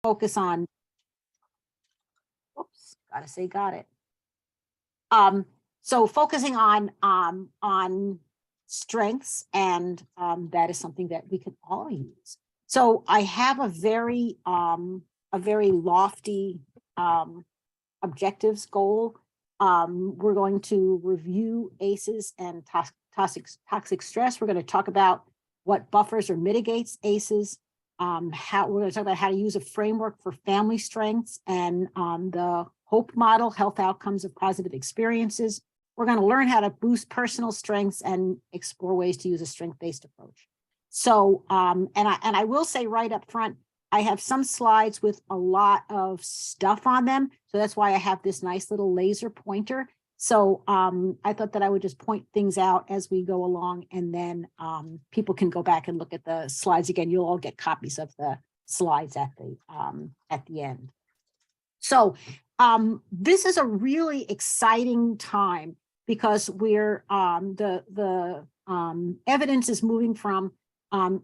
focus on, oops, gotta say got it. So focusing on strengths, and that is something that we can all use. So I have a very lofty objectives goal. We're going to review ACEs and toxic stress. We're going to talk about what buffers or mitigates ACEs. How we're going to talk about how to use a framework for family strengths and the HOPE model, health outcomes of positive experiences. We're going to learn how to boost personal strengths and explore ways to use a strength-based approach. So, and I will say right up front, I have some slides with a lot of stuff on them. So that's why I have this nice little laser pointer. So I thought that I would just point things out as we go along, and then people can go back and look at the slides again. You'll all get copies of the slides at the end. So this is a really exciting time because we're the evidence is moving from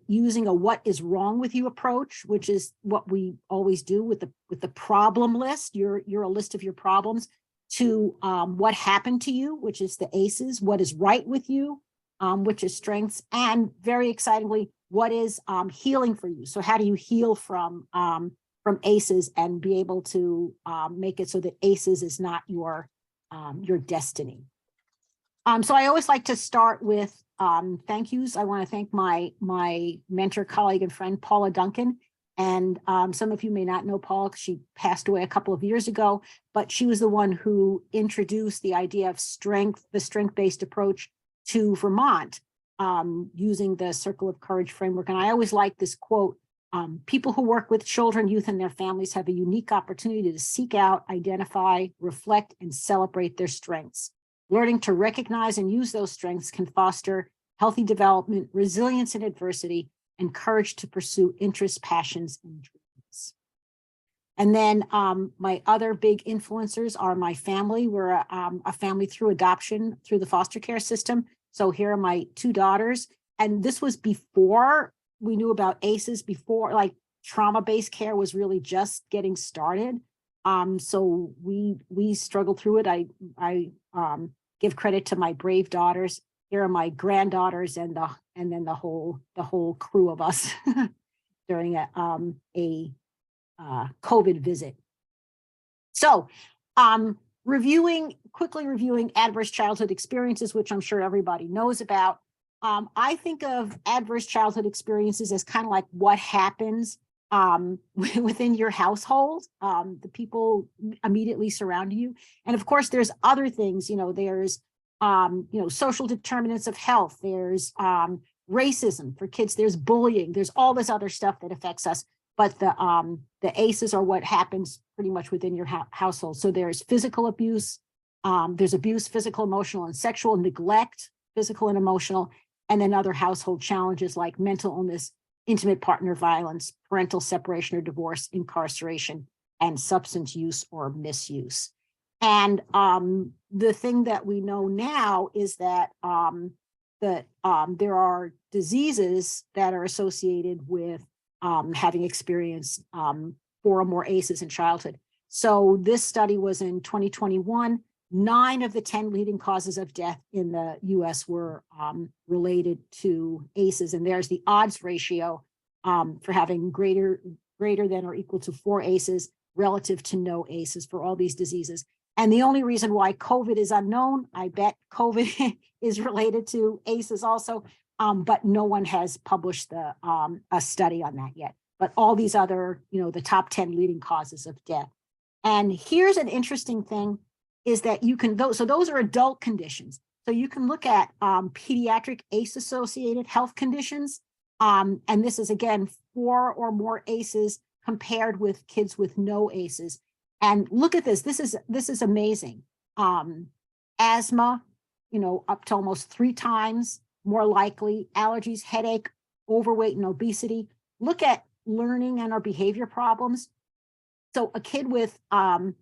using a what is wrong with you approach, which is what we always do with the problem list, your a list of your problems, to what happened to you, which is the ACEs, what is right with you, which is strengths, and very excitingly, what is healing for you. So how do you heal from ACEs and be able to make it so that ACEs is not your destiny. So I always like to start with thank yous. I want to thank my mentor, colleague, and friend, Paula Duncan. And some of you may not know Paula because she passed away a couple of years ago, but she was the one who introduced the idea of the strength-based approach to Vermont using the Circle of Courage framework. And I always like this quote, people who work with children, youth, and their families have a unique opportunity to seek out, identify, reflect, and celebrate their strengths. Learning to recognize and use those strengths can foster healthy development, resilience in adversity, and courage to pursue interests, passions, and dreams. And then my other big influencers are my family. We're a family through adoption, through the foster care system. So here are my two daughters. And this was before we knew about ACEs, before like trauma-based care was really just getting started. So we struggled through it. I give credit to my brave daughters. Here are my granddaughters and then the whole crew of us during a COVID visit. So quickly reviewing adverse childhood experiences, which I'm sure everybody knows about. I think of adverse childhood experiences as kind of like what happens within your household, the people immediately surrounding you. And of course, there's other things, there's, social determinants of health, there's racism for kids, there's bullying, there's all this other stuff that affects us. But the ACEs are what happens pretty much within your household. So there's physical abuse, there's abuse, physical, emotional, and sexual, neglect, physical and emotional, and then other household challenges like mental illness, intimate partner violence, parental separation or divorce, incarceration, and substance use or misuse. And the thing that we know now is that there are diseases that are associated with having experienced 4 or more ACEs in childhood. So this study was in 2021. 9 of the 10 leading causes of death in the US were related to ACEs. And there's the odds ratio for having greater than or equal to 4 ACEs relative to no ACEs for all these diseases. And the only reason why COVID is unknown, I bet COVID is related to ACEs also, but no one has published a study on that yet. But all these other, the top 10 leading causes of death. And here's an interesting thing is that you can, so those are adult conditions. So you can look at pediatric ACE-associated health conditions. And this is, again, 4 or more ACEs compared with kids with no ACEs. And look at this. This is amazing. Asthma, up to almost 3 times more likely. Allergies, headache, overweight, and obesity. Look at learning and or behavior problems. So a kid with 4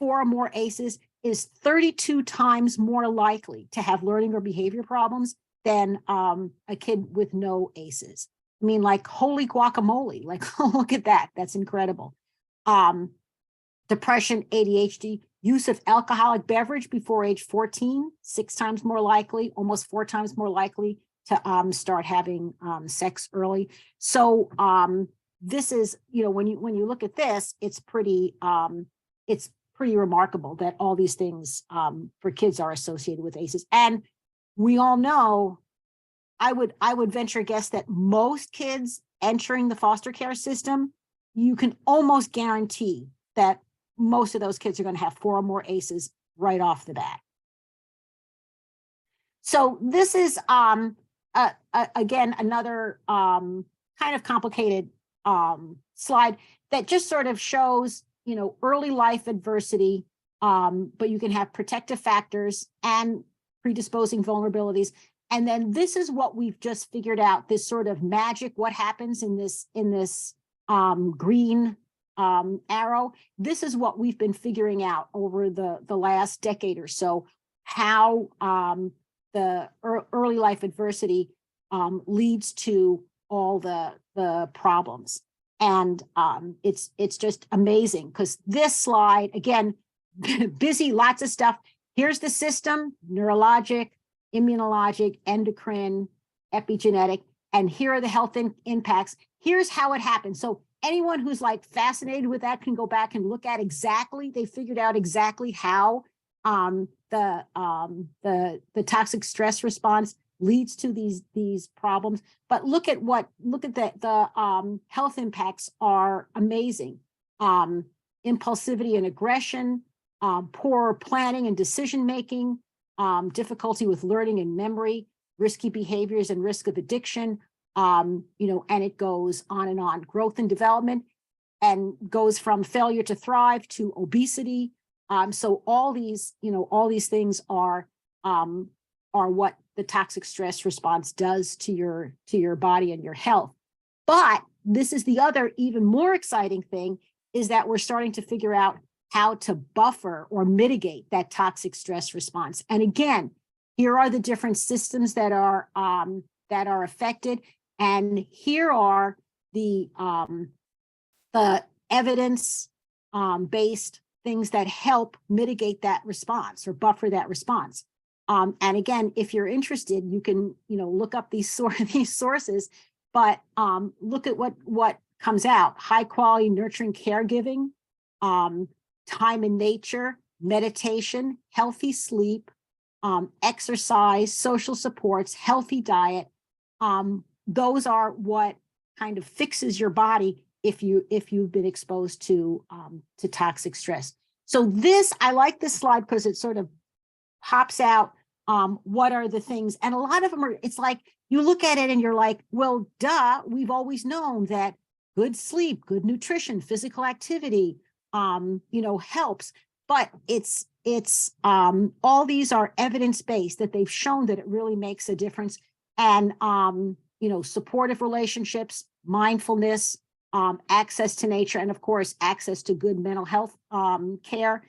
or more ACEs is 32 times more likely to have learning or behavior problems than a kid with no ACEs. I mean, like, holy guacamole, like, look at that. That's incredible. Depression, ADHD, use of alcoholic beverage before age 14, 6 times more likely, almost 4 times more likely to start having sex early. So this is, when you look at this, it's pretty remarkable that all these things for kids are associated with ACEs. And we all know, I would venture a guess that most kids entering the foster care system, you can almost guarantee that most of those kids are going to have 4 or more ACEs right off the bat. So this is again another kind of complicated slide that just sort of shows early life adversity, but you can have protective factors and predisposing vulnerabilities. And then this is what we've just figured out, this sort of magic, what happens in this green arrow. This is what we've been figuring out over the last decade or so, how the early life adversity leads to all the problems. And it's just amazing, because this slide, again, busy, lots of stuff. Here's the system: neurologic, immunologic, endocrine, epigenetic, and here are the health impacts. Here's how it happens. So anyone who's like fascinated with that can go back and look at exactly, they figured out exactly how the toxic stress response leads to these problems. But look at the health impacts are amazing. Impulsivity and aggression, poor planning and decision making, difficulty with learning and memory, risky behaviors and risk of addiction, and it goes on and on. Growth and development, and goes from failure to thrive to obesity. So all these things are what the toxic stress response does to your body and your health. But this is the other even more exciting thing, is that we're starting to figure out how to buffer or mitigate that toxic stress response. And again, here are the different systems that are affected, and here are the evidence based things that help mitigate that response or buffer that response. And again, if you're interested, you can look up these sources, but look at what comes out: high quality nurturing caregiving, time in nature, meditation, healthy sleep, exercise, social supports, healthy diet. Those are what kind of fixes your body if you've been exposed to toxic stress. So this, I like this slide because it sort of pops out what are the things, and a lot of them are, it's like you look at it and you're like, well, duh, we've always known that good sleep, good nutrition, physical activity helps. But it's all these are evidence-based, that they've shown that it really makes a difference. And supportive relationships, mindfulness, access to nature, and of course access to good mental health care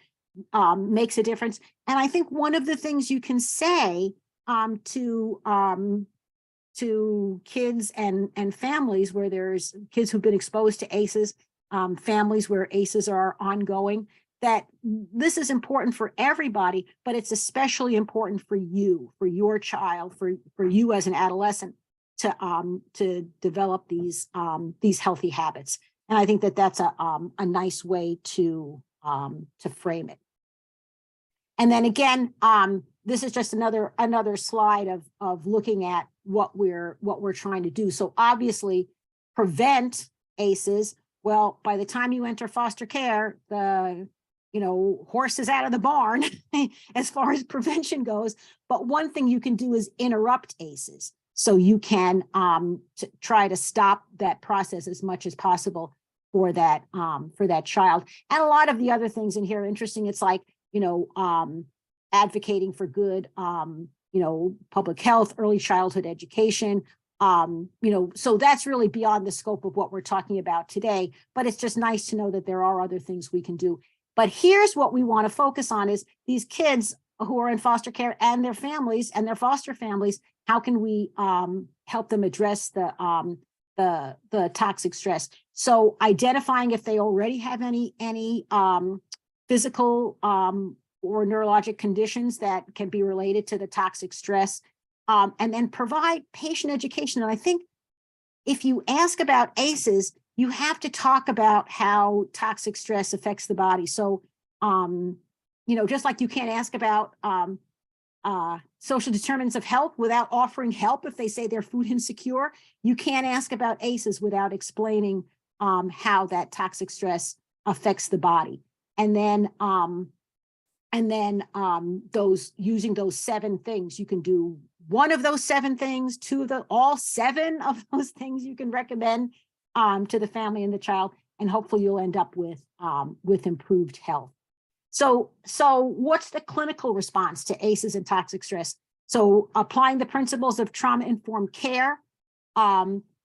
makes a difference. And I think one of the things you can say to kids and families where there's kids who've been exposed to ACEs, families where ACEs are ongoing, that this is important for everybody, but it's especially important for you, for your child, for you as an adolescent to develop these healthy habits. And I think that that's a nice way to frame it. And then again, this is just another slide of looking at what we're trying to do. So obviously, prevent ACEs. Well, by the time you enter foster care, the horse is out of the barn as far as prevention goes. But one thing you can do is interrupt ACEs, so you can try to stop that process as much as possible for that child. And a lot of the other things in here are interesting. It's like advocating for good public health, early childhood education. So that's really beyond the scope of what we're talking about today, but it's just nice to know that there are other things we can do. But here's what we want to focus on is these kids who are in foster care and their families and their foster families. How can we help them address the the toxic stress. So identifying if they already have any physical or neurologic conditions that can be related to the toxic stress, and then provide patient education. And I think if you ask about ACEs, you have to talk about how toxic stress affects the body. So, just like you can't ask about social determinants of health without offering help if they say they're food insecure, you can't ask about ACEs without explaining how that toxic stress affects the body. And then using those 7 things, you can do one of those 7 things, all 7 of those things you can recommend to the family and the child, and hopefully you'll end up with improved health. So what's the clinical response to ACEs and toxic stress? So applying the principles of trauma-informed care,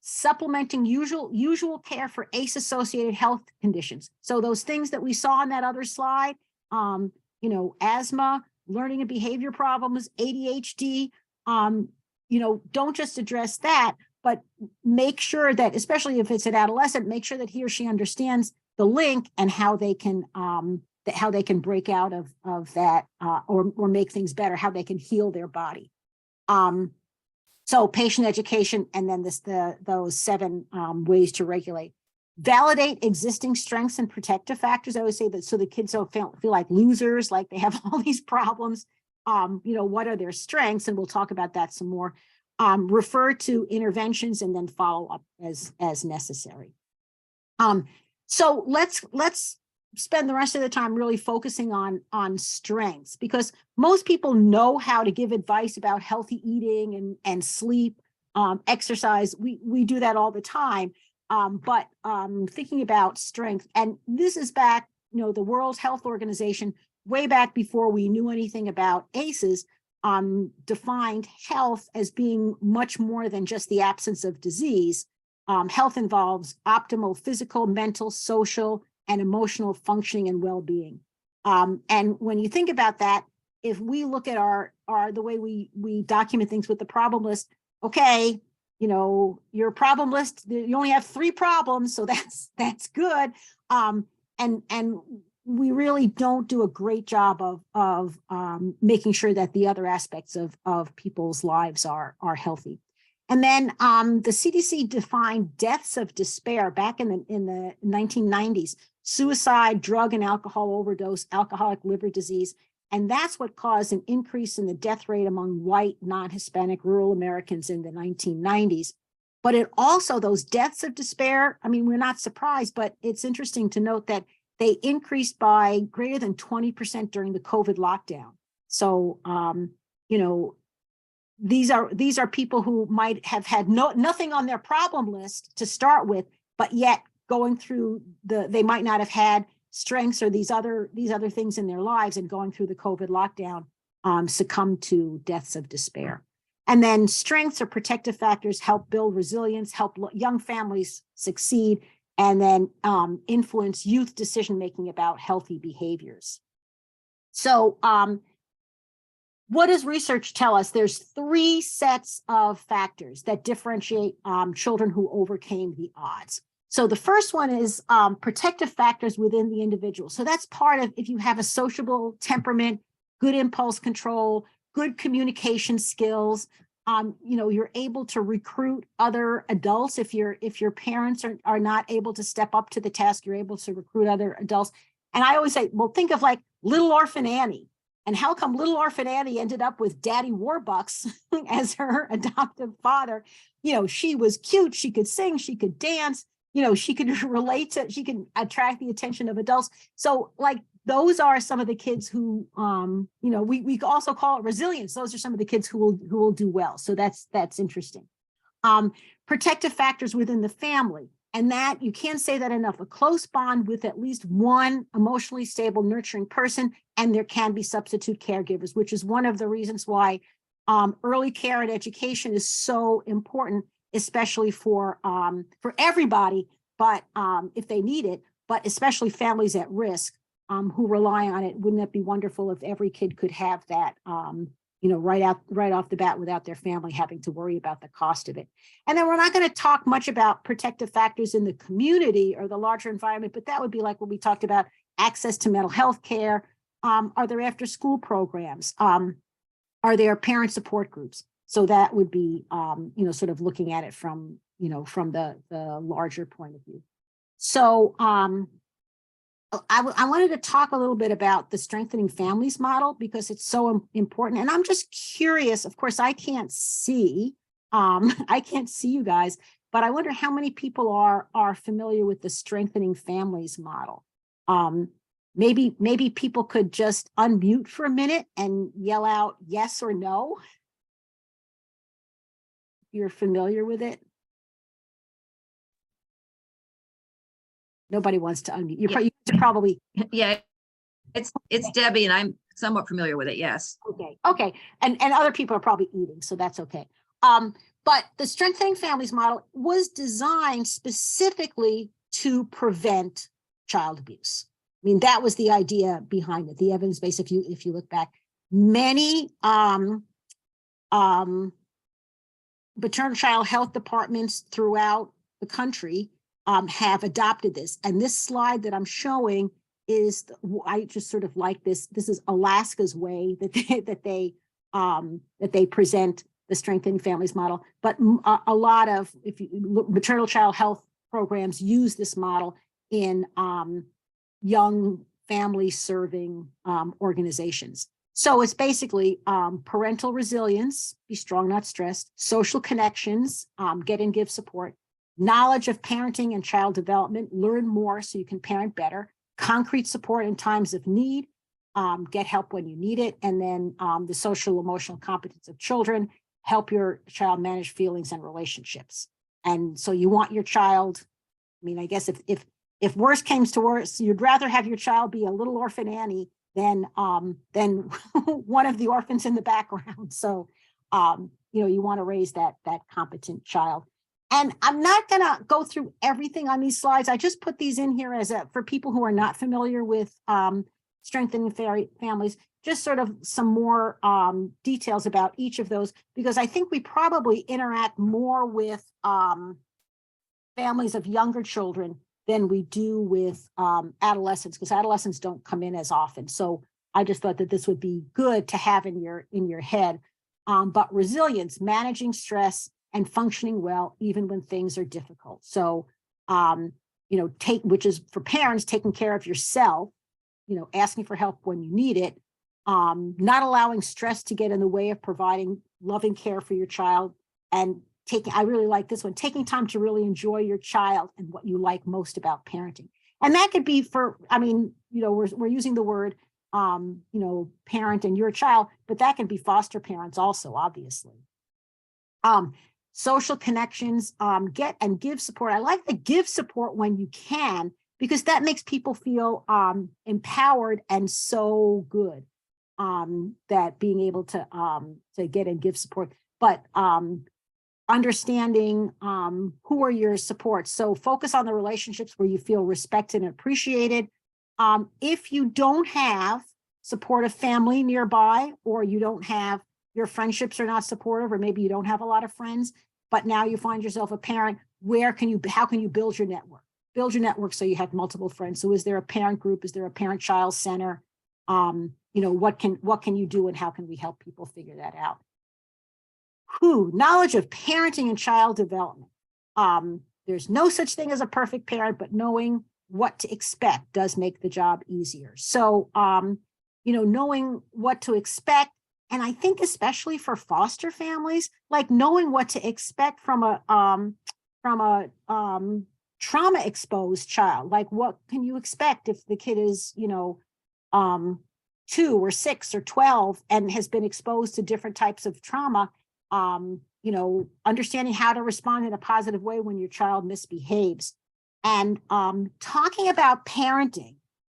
supplementing usual care for ACE-associated health conditions. So those things that we saw on that other slide, asthma, learning and behavior problems, ADHD, don't just address that, but make sure that, especially if it's an adolescent, make sure that he or she understands the link and how they can break out of that or make things better, how they can heal their body. So patient education, and then those 7 ways to regulate. Validate existing strengths and protective factors. I always say that so the kids don't feel like losers, like they have all these problems. What are their strengths? And we'll talk about that some more. Refer to interventions and then follow up as necessary. So let's spend the rest of the time really focusing on strengths, because most people know how to give advice about healthy eating and sleep, exercise. We do that all the time. But thinking about strength, and this is back, the World Health Organization, way back before we knew anything about ACEs, defined health as being much more than just the absence of disease. Health involves optimal physical, mental, social, and emotional functioning and well-being. And when you think about that, if we look at the way we document things with the problem list, okay, your problem list, you only have 3 problems, so that's good. And we really don't do a great job of making sure that the other aspects of people's lives are healthy. And then the CDC defined deaths of despair back in the 1990s: suicide, drug and alcohol overdose, alcoholic liver disease. And that's what caused an increase in the death rate among white, non-Hispanic, rural Americans in the 1990s. But it also, those deaths of despair, I mean, we're not surprised, but it's interesting to note that they increased by greater than 20% during the COVID lockdown. So, these are people who might have had nothing on their problem list to start with, but yet going through they might not have had strengths or these other things in their lives, and going through the COVID lockdown succumbed to deaths of despair. And then strengths or protective factors help build resilience, help young families succeed, and then influence youth decision-making about healthy behaviors. So what does research tell us? There's 3 sets of factors that differentiate children who overcame the odds. So the first one is protective factors within the individual. So that's part of, if you have a sociable temperament, good impulse control, good communication skills, you're able to recruit other adults. If your parents are not able to step up to the task, you're able to recruit other adults. And I always say, well, think of like Little Orphan Annie. And how come Little Orphan Annie ended up with Daddy Warbucks as her adoptive father? She was cute, she could sing, she could dance, she could she could attract the attention of adults. So like, those are some of the kids who, we also call it resilience. Those are some of the kids who will do well. So that's interesting. Protective factors within the family. And that, you can't say that enough, a close bond with at least one emotionally stable, nurturing person, and there can be substitute caregivers, which is one of the reasons why early care and education is so important, especially for everybody, but if they need it, but especially families at risk who rely on it. Wouldn't it be wonderful if every kid could have that right off the bat without their family having to worry about the cost of it. And then we're not going to talk much about protective factors in the community or the larger environment, but that would be like what we talked about, access to mental health care. Are there after school programs? Are there parent support groups? So that would be, sort of looking at it from the larger point of view. So I wanted to talk a little bit about the strengthening families model because it's so important. And I'm just curious, of course, I can't see you guys, but I wonder how many people are familiar with the strengthening families model. Maybe people could just unmute for a minute and yell out yes or no. You're familiar with it? Nobody wants to unmute. You're probably. Yeah, it's Debbie, and I'm somewhat familiar with it. Yes. Okay. And other people are probably eating, so that's okay. But the strengthening families model was designed specifically to prevent child abuse. I mean, that was the idea behind it. The evidence base, if you look back, many maternal child health departments throughout the country have adopted this. And this slide that I'm showing is, I just sort of like this. This is Alaska's way that they present the strengthening families model. But a lot of, if you look, maternal child health programs use this model in young family serving organizations. So it's basically parental resilience, be strong, not stressed, social connections, get and give support, knowledge of parenting and child development, learn more so you can parent better, concrete support in times of need, get help when you need it, and then the social emotional competence of children, help your child manage feelings and relationships. And so you want your child, I mean, I guess if worse came to worse, you'd rather have your child be a little orphan Annie than one of the orphans in the background. So you want to raise that competent child. And I'm not going to go through everything on these slides. I just put these in here for people who are not familiar with strengthening families, just sort of some more details about each of those, because I think we probably interact more with families of younger children than we do with adolescents, because adolescents don't come in as often. So I just thought that this would be good to have in your head. But resilience, managing stress, and functioning well, even when things are difficult. So, which is for parents, taking care of yourself, asking for help when you need it, not allowing stress to get in the way of providing loving care for your child, and I really like this one, taking time to really enjoy your child and what you like most about parenting. And that could be we're using the word, parent and your child, but that can be foster parents also, obviously. Social connections, get and give support. I like the give support when you can, because that makes people feel empowered and so good that being able to get and give support. But understanding who are your supports. So focus on the relationships where you feel respected and appreciated. If you don't have supportive family nearby, or you don't have, your friendships are not supportive, or maybe you don't have a lot of friends, but now you find yourself a parent, how can you build your network? Build your network so you have multiple friends. So is there a parent group? Is there a parent-child center? What can you do, and how can we help people figure that out? Knowledge of parenting and child development. There's no such thing as a perfect parent, but knowing what to expect does make the job easier. So, knowing what to expect, and I think especially for foster families, like knowing what to expect from a trauma exposed child, like what can you expect if the kid is, 2 or 6 or 12 and has been exposed to different types of trauma, understanding how to respond in a positive way when your child misbehaves, and talking about parenting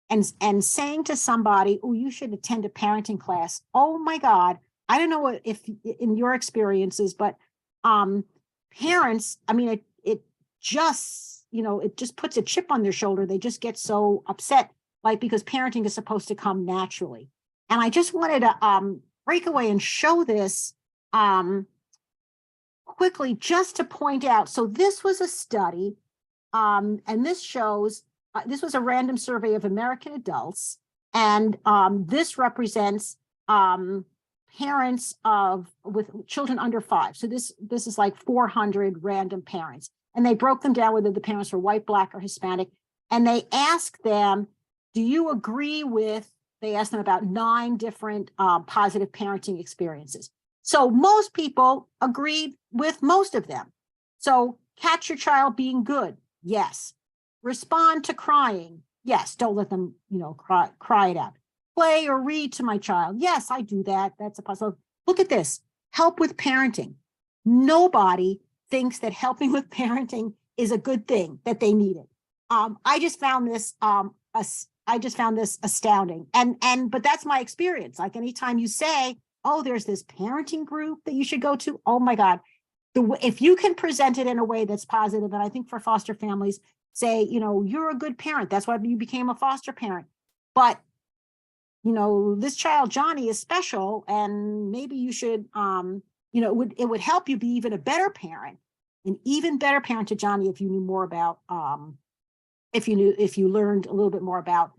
and saying to somebody, oh, you should attend a parenting class. Oh my God. I don't know if in your experiences, but parents, I mean, it just puts a chip on their shoulder. They just get so upset, like, because parenting is supposed to come naturally. And I just wanted to break away and show this quickly just to point out. So this was a study, and this shows, this was a random survey of American adults, and this represents parents with children under 5. So this is like 400 random parents, and they broke them down whether the parents were white, black, or Hispanic, and they asked them, do you agree with, they asked them about 9 different positive parenting experiences. So most people agreed with most of them. So catch your child being good. Yes. Respond to crying. Yes. Don't let them, cry it out. Play or read to my child. Yes, I do that. That's a possible. Look at this. Help with parenting. Nobody thinks that helping with parenting is a good thing, that they need it. I just found this astounding. But that's my experience. Like anytime you say, oh, there's this parenting group that you should go to. Oh my God. If you can present it in a way that's positive, and I think for foster families, say, you're a good parent. That's why you became a foster parent. But, this child, Johnny, is special, and maybe you should, it would help you be even a better parent, an even better parent to Johnny if you knew more about, if you learned a little bit more about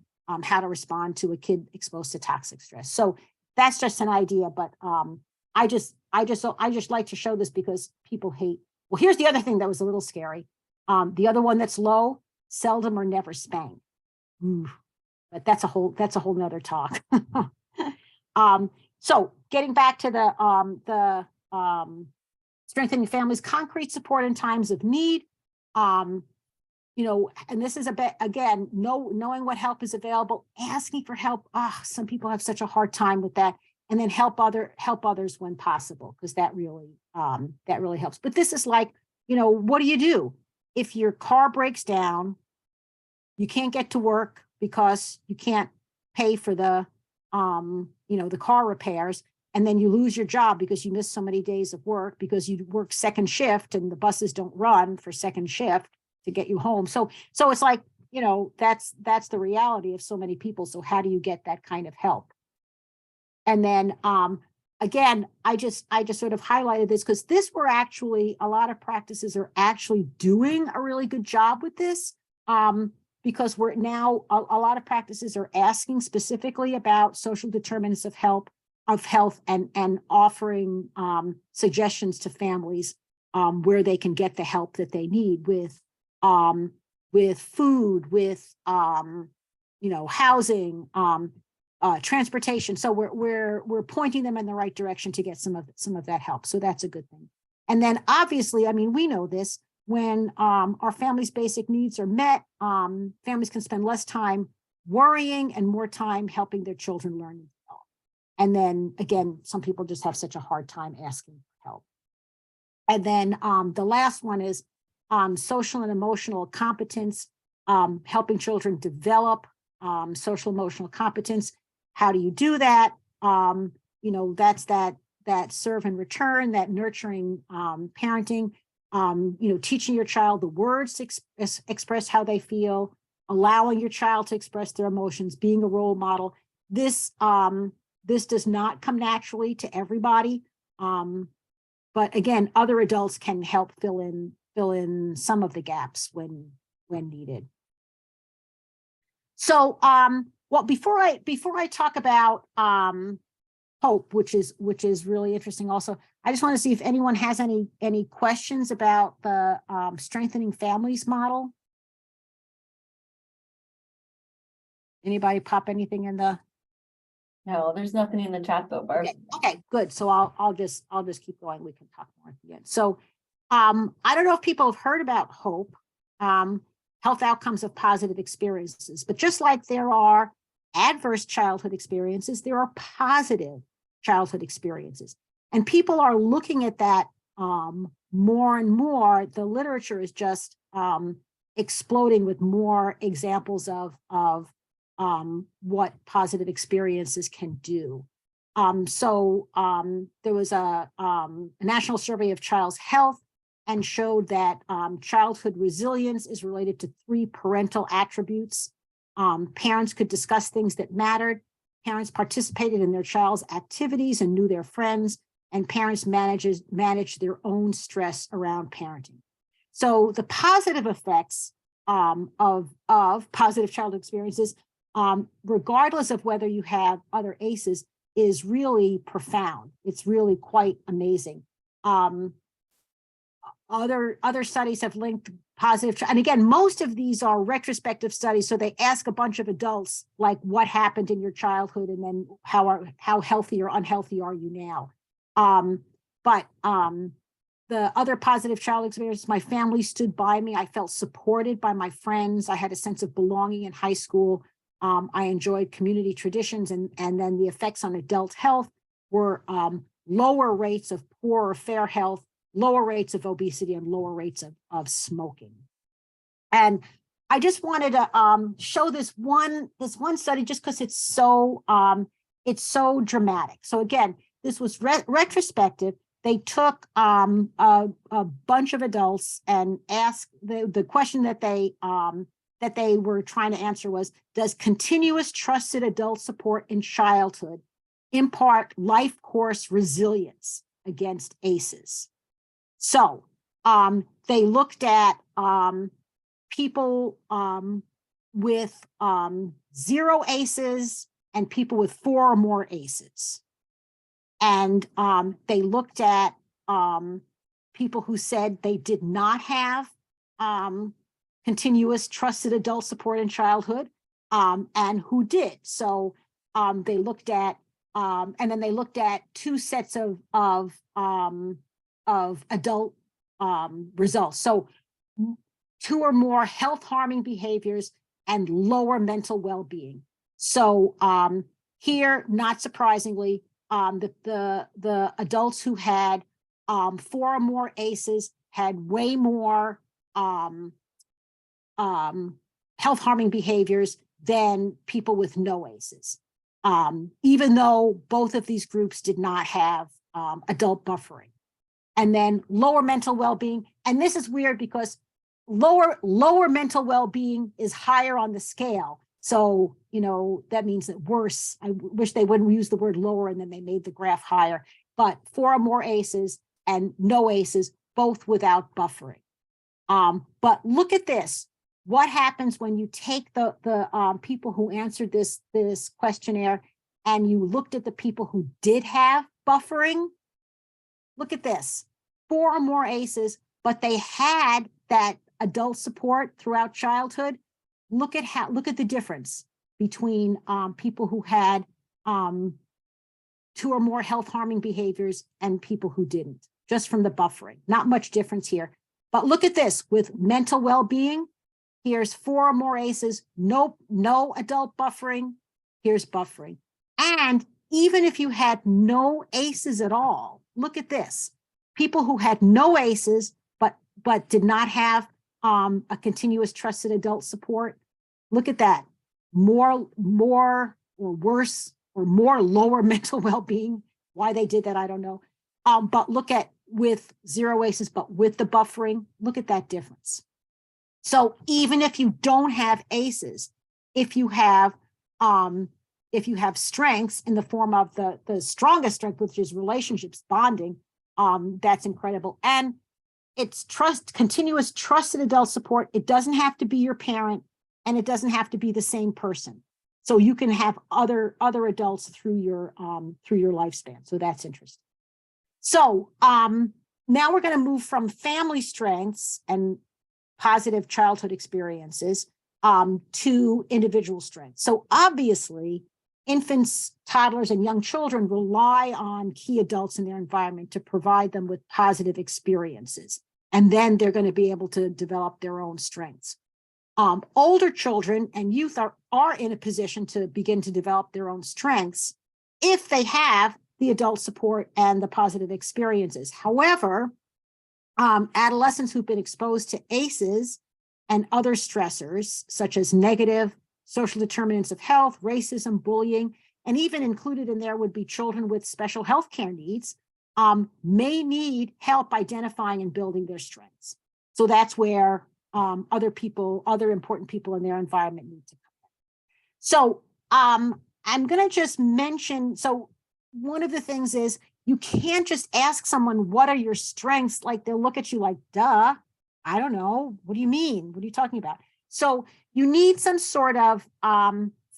how to respond to a kid exposed to toxic stress. So that's just an idea, but I just like to show this because people hate. Well, here's the other thing that was a little scary. The other one that's low, seldom or never spank. But that's a whole nother talk. So getting back to the strengthening families, concrete support in times of need. And this is again, knowing what help is available, asking for help. Some people have such a hard time with that. And then help others when possible, because that really helps. But this is like, what do? If your car breaks down, you can't get to work because you can't pay for the car repairs, and then you lose your job because you miss so many days of work because you work second shift and the buses don't run for second shift to get you home. So it's like, that's the reality of so many people. So how do you get that kind of help? And then again, I just sort of highlighted this because a lot of practices are actually doing a really good job with this, because we're now, a lot of practices are asking specifically about social determinants of health and offering suggestions to families where they can get the help that they need with food, with housing, transportation. So we're pointing them in the right direction to get some of that help. So that's a good thing. And then obviously, we know this, when our family's basic needs are met, families can spend less time worrying and more time helping their children learn and develop. And then again, some people just have such a hard time asking for help. And then the last one is social and emotional competence, helping children develop social emotional competence. How do you do that? That's that serve and return, that nurturing parenting, teaching your child the words to express how they feel, allowing your child to express their emotions, being a role model. This does not come naturally to everybody. But again, other adults can help fill in some of the gaps when needed. So, before I talk about hope, which is really interesting also, I just want to see if anyone has any questions about the strengthening families model. Anybody pop anything in the? No, there's nothing in the chat though, Barb. Okay, good. So I'll just keep going. We can talk more at the end. So I don't know if people have heard about hope, health outcomes of positive experiences, but just like there are adverse childhood experiences, there are positive childhood experiences. And people are looking at that more and more. The literature is just exploding with more examples of what positive experiences can do. There was a national survey of child's health and showed that childhood resilience is related to 3 parental attributes. Parents could discuss things that mattered. Parents participated in their child's activities and knew their friends, and parents managed their own stress around parenting. So the positive effects of positive childhood experiences, regardless of whether you have other ACEs, is really profound. It's really quite amazing. Other studies have linked positive, and again, most of these are retrospective studies. So they ask a bunch of adults, like, what happened in your childhood, and then how healthy or unhealthy are you now? The other positive child experience, my family stood by me. I felt supported by my friends. I had a sense of belonging in high school. I enjoyed community traditions, and then the effects on adult health were lower rates of poor or fair health, lower rates of obesity, and lower rates of smoking. And I just wanted to show this one study just because it's so dramatic. So again, this was retrospective. They took a bunch of adults and asked the question that they were trying to answer was, does continuous trusted adult support in childhood impart life course resilience against ACEs? So they looked at people with 0 ACEs and people with 4 or more ACEs. And they looked at people who said they did not have continuous trusted adult support in childhood, and who did. So they looked at, and then they looked at 2 sets of adult results. So 2 or more health harming behaviors and lower mental well-being. So here, not surprisingly, the adults who had 4 or more ACEs had way more health harming behaviors than people with no ACEs, even though both of these groups did not have adult buffering. And then lower mental well-being, and this is weird because lower mental well-being is higher on the scale. So, that means that worse. I wish they wouldn't use the word lower and then they made the graph higher, but 4 or more ACEs and no ACEs, both without buffering. But look at this. What happens when you take the people who answered this questionnaire and you looked at the people who did have buffering? Look at this, 4 or more ACEs, but they had that adult support throughout childhood. Look at the difference between people who had 2 or more health harming behaviors and people who didn't, just from the buffering. Not much difference here. But look at this with mental well-being. Here's 4 or more ACEs, no adult buffering. Here's buffering. And even if you had no ACEs at all, look at this. People who had no ACEs but did not have a continuous trusted adult support. Look at that. More or worse or more lower mental well-being. Why they did that, I don't know. But look at with 0 ACEs, but with the buffering, look at that difference. So even if you don't have ACEs, if you have strengths in the form of the strongest strength, which is relationships, bonding, that's incredible. And it's continuous trusted adult support. It doesn't have to be your parent, and it doesn't have to be the same person. So you can have other adults through your lifespan. So that's interesting. So now we're going to move from family strengths and positive childhood experiences to individual strengths. So obviously, infants, toddlers, and young children rely on key adults in their environment to provide them with positive experiences. And then they're going to be able to develop their own strengths. Older children and youth are in a position to begin to develop their own strengths if they have the adult support and the positive experiences. However, adolescents who've been exposed to ACEs and other stressors, such as negative social determinants of health, racism, bullying, and even included in there would be children with special health care needs, may need help identifying and building their strengths. So that's where other important people in their environment need to come in. So I'm going to just mention, so one of the things is you can't just ask someone, what are your strengths? Like they'll look at you like, duh, I don't know. What do you mean? What are you talking about? So you need some sort of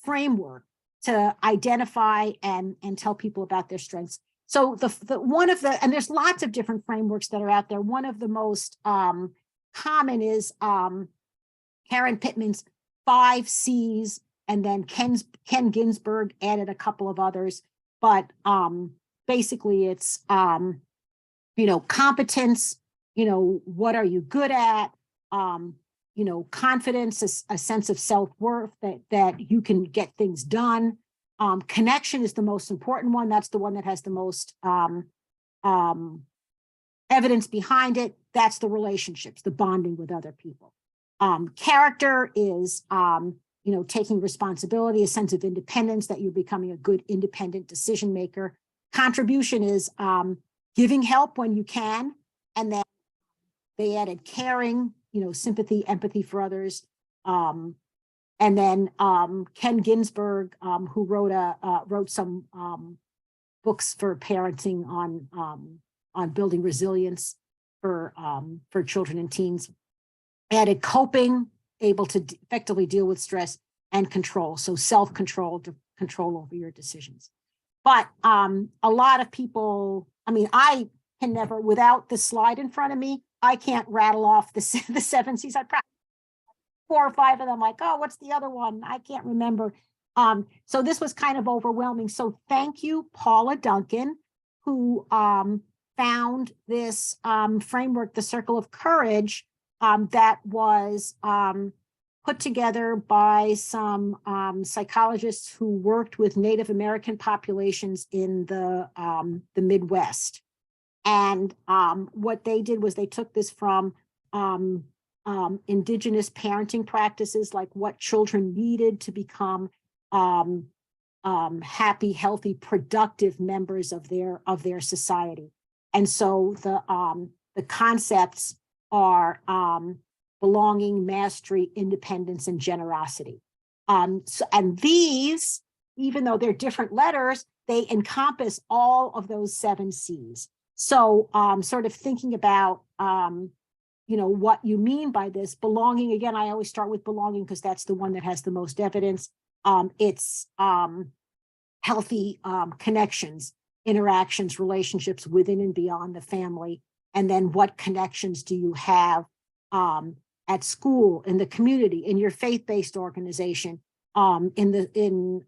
framework to identify and tell people about their strengths. So and there's lots of different frameworks that are out there. One of the most common is Karen Pittman's 5 C's, and then Ken Ginsberg added a couple of others. But basically it's, competence, what are you good at? Confidence, a sense of self-worth that you can get things done. Connection is the most important one. That's the one that has the most evidence behind it. That's the relationships, the bonding with other people. Character is, taking responsibility, a sense of independence, that you're becoming a good independent decision maker. Contribution is giving help when you can. And then they added caring, sympathy, empathy for others. And then Ken Ginsberg, who wrote some books for parenting on building resilience for children and teens, added coping, able to effectively deal with stress, and control. So self-control, to control over your decisions. But a lot of people, I can never, without the slide in front of me, I can't rattle off the 7 C's. I probably 4 or 5 of them, like, oh, what's the other one? I can't remember. So this was kind of overwhelming. So thank you, Paula Duncan, who found this framework, the Circle of Courage, that was put together by some psychologists who worked with Native American populations in the Midwest. And what they did was they took this from indigenous parenting practices, like what children needed to become happy, healthy, productive members of their society. And so the concepts are belonging, mastery, independence, and generosity. And these, even though they're different letters, they encompass all of those 7 C's. So sort of thinking about, what you mean by this. Belonging, again, I always start with belonging because that's the one that has the most evidence. It's healthy connections, interactions, relationships within and beyond the family. And then what connections do you have at school, in the community, in your faith-based organization, in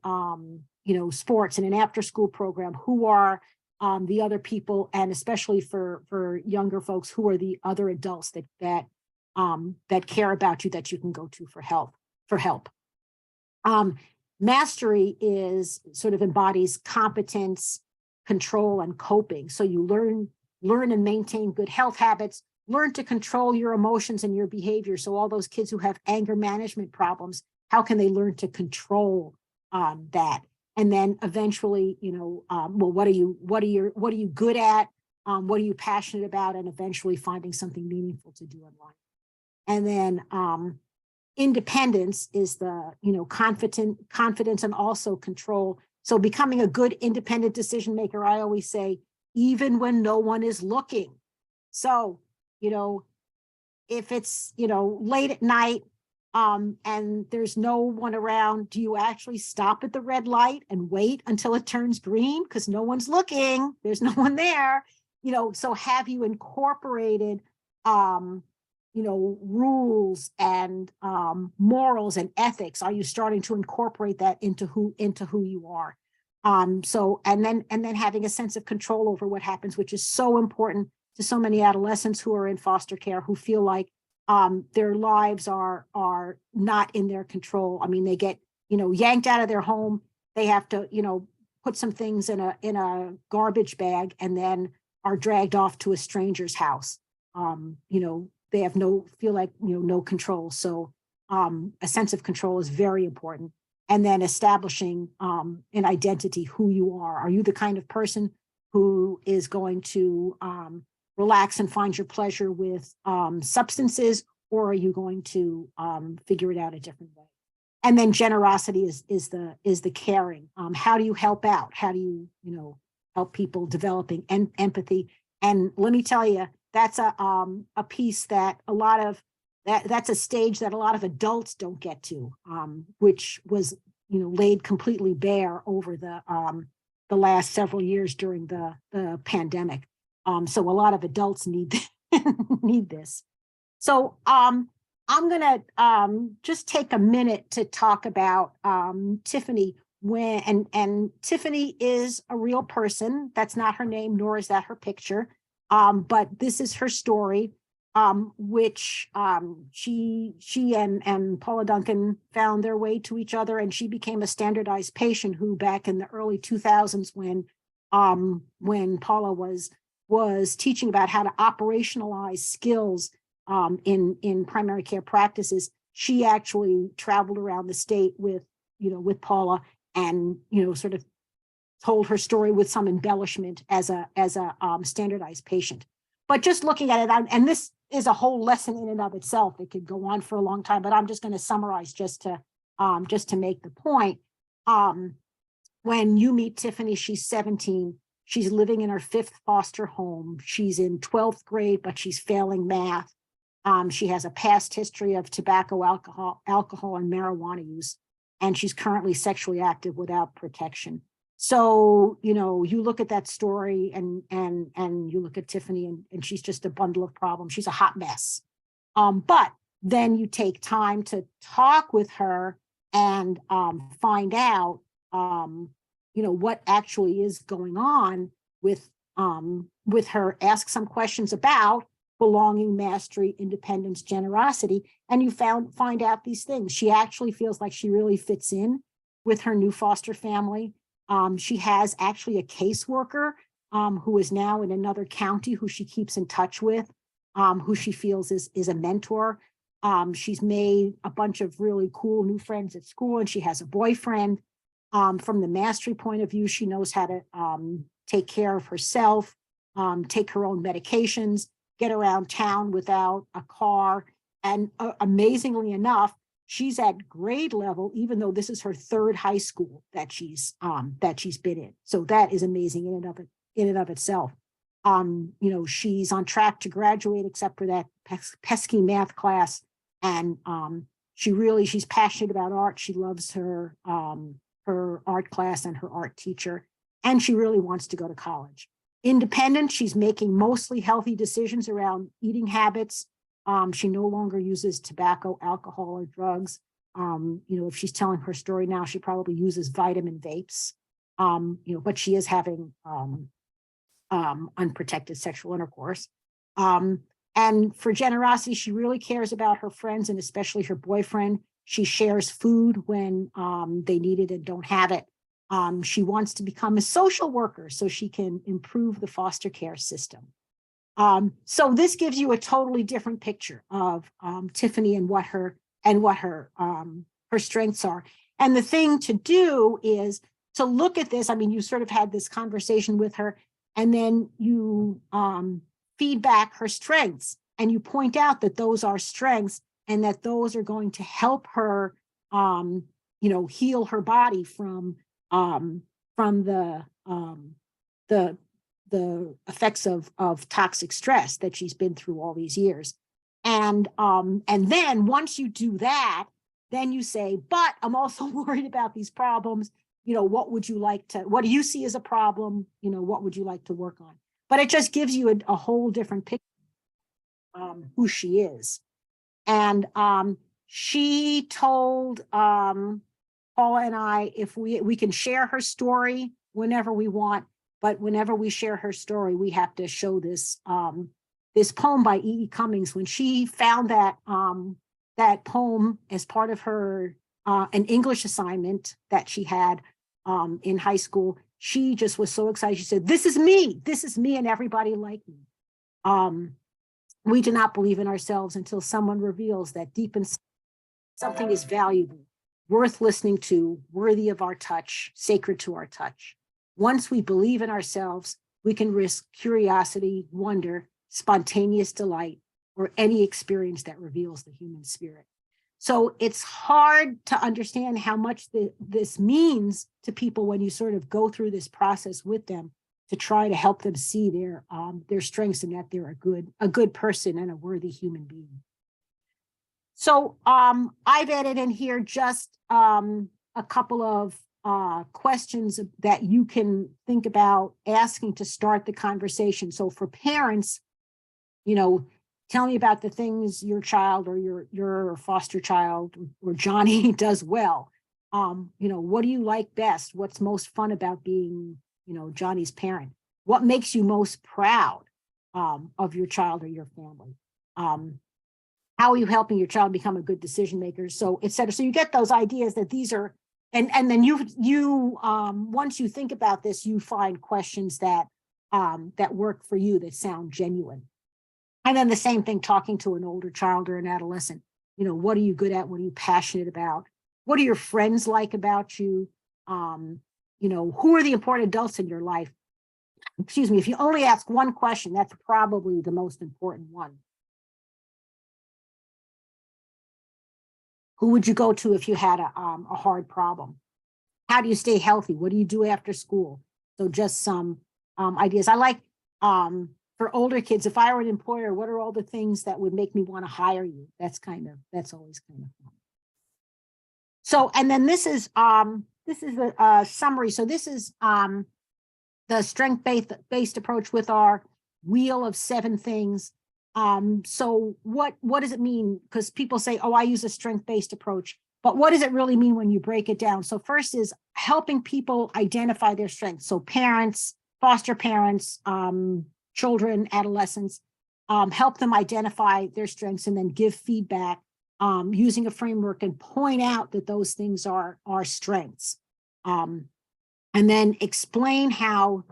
sports, and an after-school program? Who are the other people, and especially for younger folks, who are the other adults that care about you, that you can go to for help? Mastery is sort of embodies competence, control, and coping. So you learn and maintain good health habits, learn to control your emotions and your behavior. So all those kids who have anger management problems, how can they learn to control that? And then eventually, what are you good at? What are you passionate about? And eventually finding something meaningful to do in life. And then independence is the, confidence and also control. So becoming a good independent decision maker, I always say, even when no one is looking. So, if it's, late at night, and there's no one around, do you actually stop at the red light and wait until it turns green? Because no one's looking, there's no one there, so have you incorporated, rules and morals and ethics? Are you starting to incorporate that into who you are? So, and then having a sense of control over what happens, which is so important to so many adolescents who are in foster care, who feel like their lives are not in their control. They get, yanked out of their home. They have to, put some things in a garbage bag, and then are dragged off to a stranger's house. They have no control. So a sense of control is very important. And then establishing an identity, who you are. Are you the kind of person who is going to relax and find your pleasure with substances, or are you going to figure it out a different way? And then generosity is the caring. How do you help out? How do you, help people developing empathy? And let me tell you, that's a piece that that's a stage that a lot of adults don't get to, which was, laid completely bare over the last several years during the pandemic. So a lot of adults need need this. So I'm gonna just take a minute to talk about Tiffany. And Tiffany is a real person. That's not her name, nor is that her picture. But this is her story, which she and Paula Duncan found their way to each other, and she became a standardized patient who, back in the early 2000s, when Paula was teaching about how to operationalize skills in primary care practices, she actually traveled around the state with Paula, and sort of told her story with some embellishment as a standardized patient. But just looking at it, and this is a whole lesson in and of itself. It could go on for a long time, but I'm just going to summarize just to make the point. When you meet Tiffany, she's 17. She's living in her 5th foster home. She's in 12th grade, but she's failing math. She has a past history of tobacco, alcohol, and marijuana use, and she's currently sexually active without protection. So, you look at that story and you look at Tiffany, and she's just a bundle of problems. She's a hot mess. But then you take time to talk with her and find out, what actually is going on with her. Ask some questions about belonging, mastery, independence, generosity, and you find out these things. She actually feels like she really fits in with her new foster family. She has actually a caseworker who is now in another county, who she keeps in touch with, who she feels is a mentor. She's made a bunch of really cool new friends at school, and she has a boyfriend. From the mastery point of view, she knows how to take care of herself, take her own medications, get around town without a car. And amazingly enough, she's at grade level, even though this is her 3rd high school that she's been in. So that is amazing in and of itself. She's on track to graduate, except for that pesky math class. And she's passionate about art. She loves her art class and her art teacher, and she really wants to go to college. Independent, she's making mostly healthy decisions around eating habits. She no longer uses tobacco, alcohol, or drugs. If she's telling her story now, she probably uses vitamin vapes. But she is having unprotected sexual intercourse. And for generosity, she really cares about her friends, and especially her boyfriend. She shares food when they need it and don't have it. She wants to become a social worker so she can improve the foster care system. So this gives you a totally different picture of Tiffany and what her strengths are. And the thing to do is to look at this. I mean, you sort of had this conversation with her, and then you feedback her strengths, and you point out that those are strengths, and that those are going to help her, heal her body from the effects of toxic stress that she's been through all these years. And then once you do that, then you say, but I'm also worried about these problems. What do you see as a problem? What would you like to work on? But it just gives you a whole different picture who she is. And she told Paula and I, if we can share her story whenever we want, but whenever we share her story, we have to show this this poem by E.E. Cummings. When she found that poem as part of her an English assignment that she had in high school, she just was so excited. She said, this is me and everybody like me. We do not believe in ourselves until someone reveals that deep inside something is valuable, worth listening to, worthy of our touch, sacred to our touch. Once we believe in ourselves, we can risk curiosity, wonder, spontaneous delight, or any experience that reveals the human spirit. So it's hard to understand how much this means to people when you sort of go through this process with them to try to help them see their strengths and that they're a good person and a worthy human being. So I've added in here just a couple of questions that you can think about asking to start the conversation. So for parents, tell me about the things your child or your foster child or Johnny does well. What do you like best? What's most fun about being, Johnny's parent? What makes you most proud of your child or your family? How are you helping your child become a good decision maker? So et cetera. So you get those ideas that these are, and then you once you think about this, you find questions that work for you, that sound genuine. And then the same thing, talking to an older child or an adolescent. What are you good at? What are you passionate about? What are your friends like about you? Who are the important adults in your life? Excuse me, if you only ask one question, that's probably the most important one. Who would you go to if you had a hard problem? How do you stay healthy? What do you do after school? So just some ideas. I like, for older kids, if I were an employer, what are all the things that would make me want to hire you? That's always kind of fun. So, and then this is a summary. So this is the strength-based approach with our wheel of 7 things. So what does it mean? Because people say, oh, I use a strength-based approach, but what does it really mean when you break it down? So first is helping people identify their strengths. So parents, foster parents, children, adolescents, help them identify their strengths and then give feedback using a framework and point out that those things are strengths. And then explain how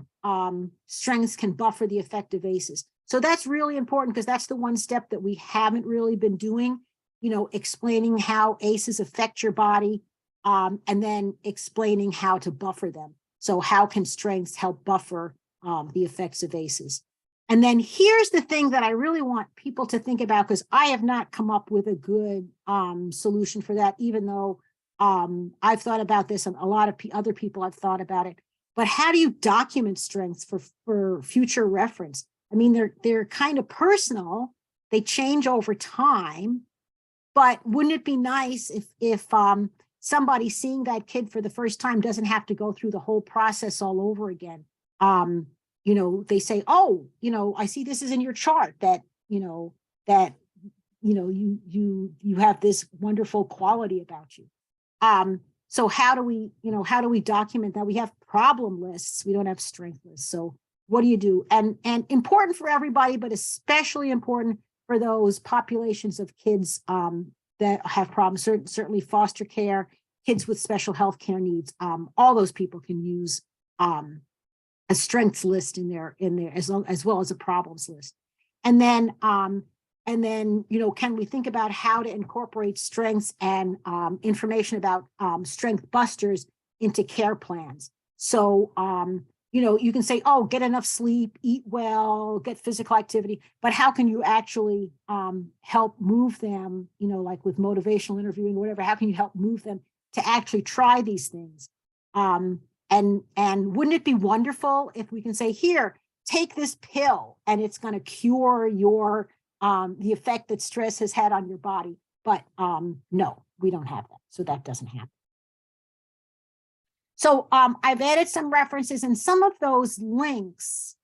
strengths can buffer the effect of ACEs. So that's really important because that's the one step that we haven't really been doing, explaining how ACEs affect your body, and then explaining how to buffer them. So how can strengths help buffer the effects of ACEs? And then here's the thing that I really want people to think about, because I have not come up with a good solution for that, even though I've thought about this and a lot of other people have thought about it. But how do you document strengths for future reference? I mean, they're kind of personal. They change over time. But wouldn't it be nice if somebody seeing that kid for the first time doesn't have to go through the whole process all over again? They say, oh, I see this is in your chart that, you have this wonderful quality about you. So how do we document that? We have problem lists. We don't have strength lists. So what do you do? And important for everybody, but especially important for those populations of kids that have problems, certainly foster care, kids with special health care needs. All those people can use a strengths list in there as well as a problems list. And then can we think about how to incorporate strengths and information about strength busters into care plans? So you can say, oh, get enough sleep, eat well, get physical activity, but how can you actually help move them, like with motivational interviewing or whatever, how can you help move them to actually try these things? And wouldn't it be wonderful if we can say, here, take this pill and it's going to cure your the effect that stress has had on your body? But no, we don't have that. So that doesn't happen. So I've added some references, and some of those links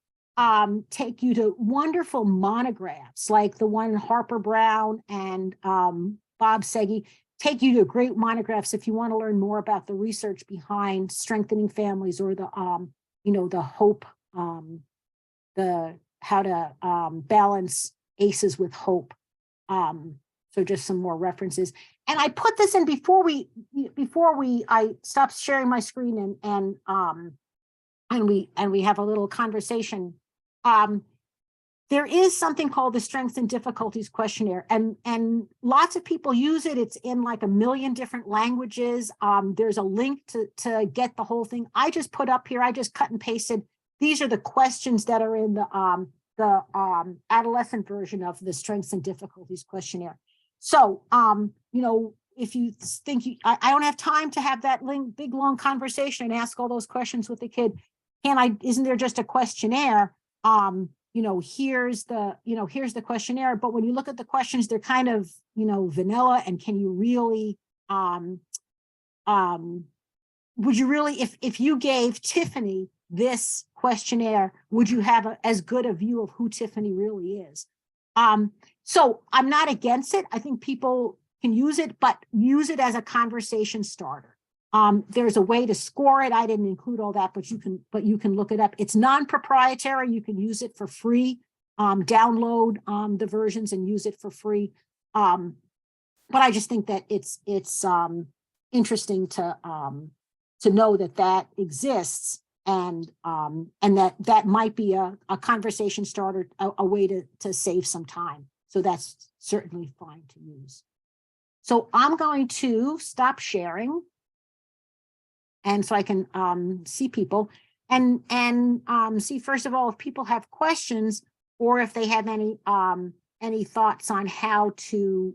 take you to wonderful monographs like the one Harper Brown and Bob Segi. Take you to great monographs if you want to learn more about the research behind strengthening families, or the the hope, how to balance ACEs with hope. So just some more references. And I put this in before I stopped sharing my screen and we have a little conversation. There is something called the Strengths and Difficulties Questionnaire, and lots of people use it. It's in like 1 million different languages. There's a link to get the whole thing. I just put up here, I just cut and pasted. These are the questions that are in the adolescent version of the Strengths and Difficulties Questionnaire. So, you know, if you think I don't have time to have that big, long conversation and ask all those questions with the kid. Isn't there just a questionnaire? You know, here's the questionnaire, but when you look at the questions, they're kind of, you know, vanilla. And can you really, would you really, if you gave Tiffany this questionnaire, would you have as good a view of who Tiffany really is? So I'm not against it. I think people can use it, but use it as a conversation starter. There's a way to score it. I didn't include all that, but you can look it up. It's non-proprietary. You can use it for free. Download the versions and use it for free. But I just think that it's interesting to know that exists, and that might be a conversation starter, a way to save some time. So that's certainly fine to use. So I'm going to stop sharing, and so I can see people and see, first of all, if people have questions or if they have any thoughts on how to